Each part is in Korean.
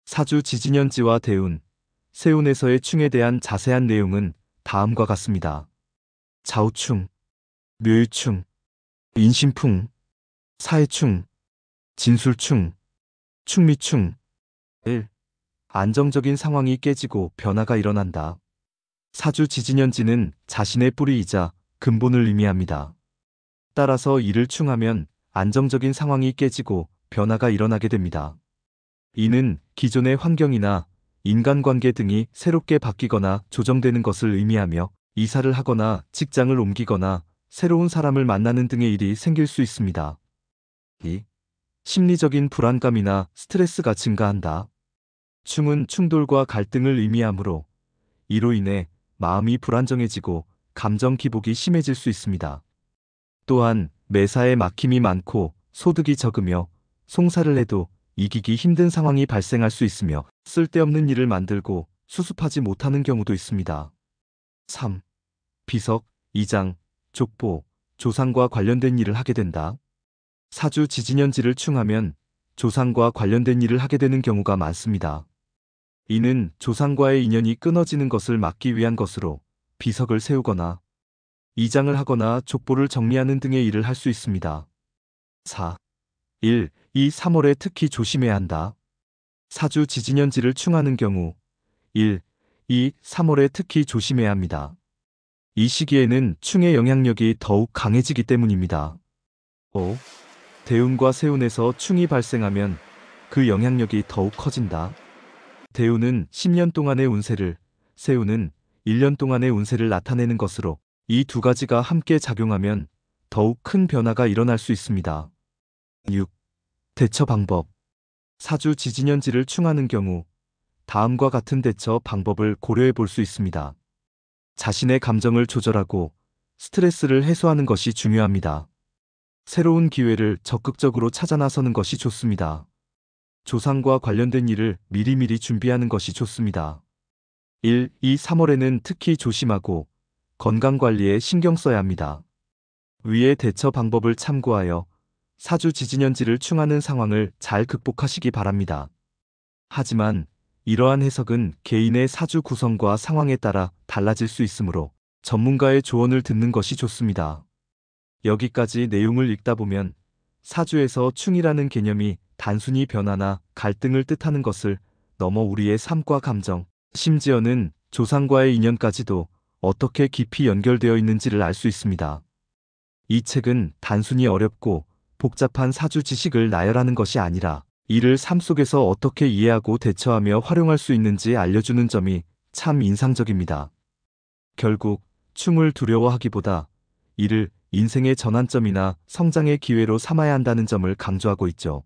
사주 지진연지와 대운, 세운에서의 충에 대한 자세한 내용은 다음과 같습니다. 좌우충, 묘유충, 인신풍, 사해충, 진술충, 충미충. 1. 안정적인 상황이 깨지고 변화가 일어난다. 사주 지진연지는 자신의 뿌리이자 근본을 의미합니다. 따라서 이를 충하면 안정적인 상황이 깨지고 변화가 일어나게 됩니다. 이는 기존의 환경이나 인간관계 등이 새롭게 바뀌거나 조정되는 것을 의미하며 이사를 하거나 직장을 옮기거나 새로운 사람을 만나는 등의 일이 생길 수 있습니다. 2. 심리적인 불안감이나 스트레스가 증가한다. 충은 충돌과 갈등을 의미하므로 이로 인해 마음이 불안정해지고 감정 기복이 심해질 수 있습니다. 또한 매사에 막힘이 많고 소득이 적으며 송사를 해도 이기기 힘든 상황이 발생할 수 있으며 쓸데없는 일을 만들고 수습하지 못하는 경우도 있습니다. 3. 비석, 이장, 족보, 조상과 관련된 일을 하게 된다. 사주 지진연지를 충하면 조상과 관련된 일을 하게 되는 경우가 많습니다. 이는 조상과의 인연이 끊어지는 것을 막기 위한 것으로 비석을 세우거나 이장을 하거나 족보를 정리하는 등의 일을 할 수 있습니다. 4. 1, 2, 3월에 특히 조심해야 한다. 사주 지진연지를 충하는 경우 1, 2, 3월에 특히 조심해야 합니다. 이 시기에는 충의 영향력이 더욱 강해지기 때문입니다. 5. 대운과 세운에서 충이 발생하면 그 영향력이 더욱 커진다. 대운은 10년 동안의 운세를, 세운은 1년 동안의 운세를 나타내는 것으로 이 두 가지가 함께 작용하면 더욱 큰 변화가 일어날 수 있습니다. 6. 대처 방법. 사주 지진연지를 충하는 경우 다음과 같은 대처 방법을 고려해 볼 수 있습니다. 자신의 감정을 조절하고 스트레스를 해소하는 것이 중요합니다. 새로운 기회를 적극적으로 찾아 나서는 것이 좋습니다. 조상과 관련된 일을 미리미리 준비하는 것이 좋습니다. 1, 2, 3월에는 특히 조심하고 건강관리에 신경 써야 합니다. 위의 대처 방법을 참고하여 사주 지진연지를 충하는 상황을 잘 극복하시기 바랍니다. 하지만 이러한 해석은 개인의 사주 구성과 상황에 따라 달라질 수 있으므로 전문가의 조언을 듣는 것이 좋습니다. 여기까지 내용을 읽다 보면 사주에서 충이라는 개념이 단순히 변화나 갈등을 뜻하는 것을 넘어 우리의 삶과 감정, 심지어는 조상과의 인연까지도 어떻게 깊이 연결되어 있는지를 알 수 있습니다. 이 책은 단순히 어렵고 복잡한 사주 지식을 나열하는 것이 아니라 이를 삶 속에서 어떻게 이해하고 대처하며 활용할 수 있는지 알려주는 점이 참 인상적입니다. 결국 충을 두려워하기보다 이를 인생의 전환점이나 성장의 기회로 삼아야 한다는 점을 강조하고 있죠.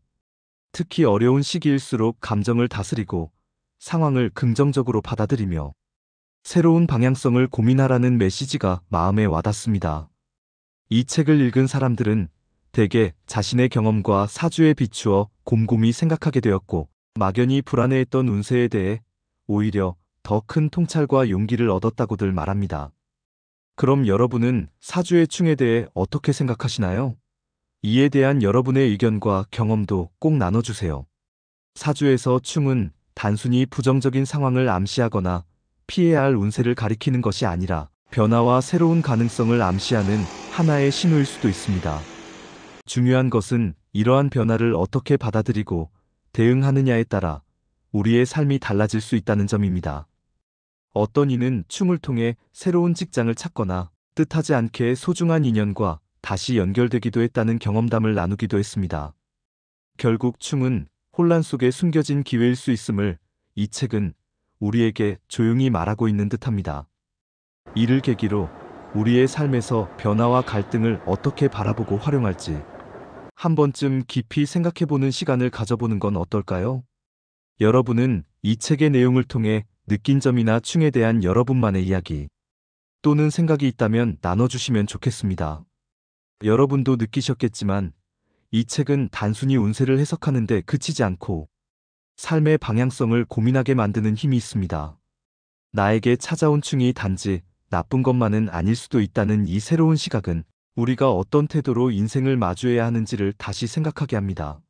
특히 어려운 시기일수록 감정을 다스리고 상황을 긍정적으로 받아들이며 새로운 방향성을 고민하라는 메시지가 마음에 와닿습니다. 이 책을 읽은 사람들은 대개 자신의 경험과 사주에 비추어 곰곰이 생각하게 되었고 막연히 불안해했던 운세에 대해 오히려 더 큰 통찰과 용기를 얻었다고들 말합니다. 그럼 여러분은 사주의 충에 대해 어떻게 생각하시나요? 이에 대한 여러분의 의견과 경험도 꼭 나눠주세요. 사주에서 충은 단순히 부정적인 상황을 암시하거나 피해야 할 운세를 가리키는 것이 아니라 변화와 새로운 가능성을 암시하는 하나의 신호일 수도 있습니다. 중요한 것은 이러한 변화를 어떻게 받아들이고 대응하느냐에 따라 우리의 삶이 달라질 수 있다는 점입니다. 어떤 이는 충을 통해 새로운 직장을 찾거나 뜻하지 않게 소중한 인연과 다시 연결되기도 했다는 경험담을 나누기도 했습니다. 결국 충은 혼란 속에 숨겨진 기회일 수 있음을 이 책은 우리에게 조용히 말하고 있는 듯합니다. 이를 계기로 우리의 삶에서 변화와 갈등을 어떻게 바라보고 활용할지 한 번쯤 깊이 생각해보는 시간을 가져보는 건 어떨까요? 여러분은 이 책의 내용을 통해 느낀 점이나 충에 대한 여러분만의 이야기 또는 생각이 있다면 나눠주시면 좋겠습니다. 여러분도 느끼셨겠지만 이 책은 단순히 운세를 해석하는 데 그치지 않고 삶의 방향성을 고민하게 만드는 힘이 있습니다. 나에게 찾아온 충이 단지 나쁜 것만은 아닐 수도 있다는 이 새로운 시각은 우리가 어떤 태도로 인생을 마주해야 하는지를 다시 생각하게 합니다.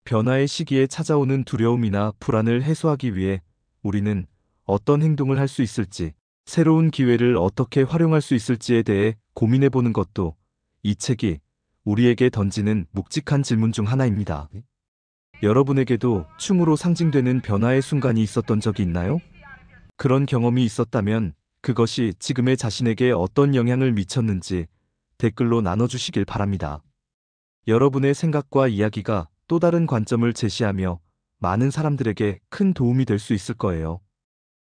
변화의 시기에 찾아오는 두려움이나 불안을 해소하기 위해 우리는 어떤 행동을 할 수 있을지, 새로운 기회를 어떻게 활용할 수 있을지에 대해 고민해 보는 것도 이 책이 우리에게 던지는 묵직한 질문 중 하나입니다. 여러분에게도 충으로 상징되는 변화의 순간이 있었던 적이 있나요? 그런 경험이 있었다면 그것이 지금의 자신에게 어떤 영향을 미쳤는지 댓글로 나눠주시길 바랍니다. 여러분의 생각과 이야기가 또 다른 관점을 제시하며 많은 사람들에게 큰 도움이 될 수 있을 거예요.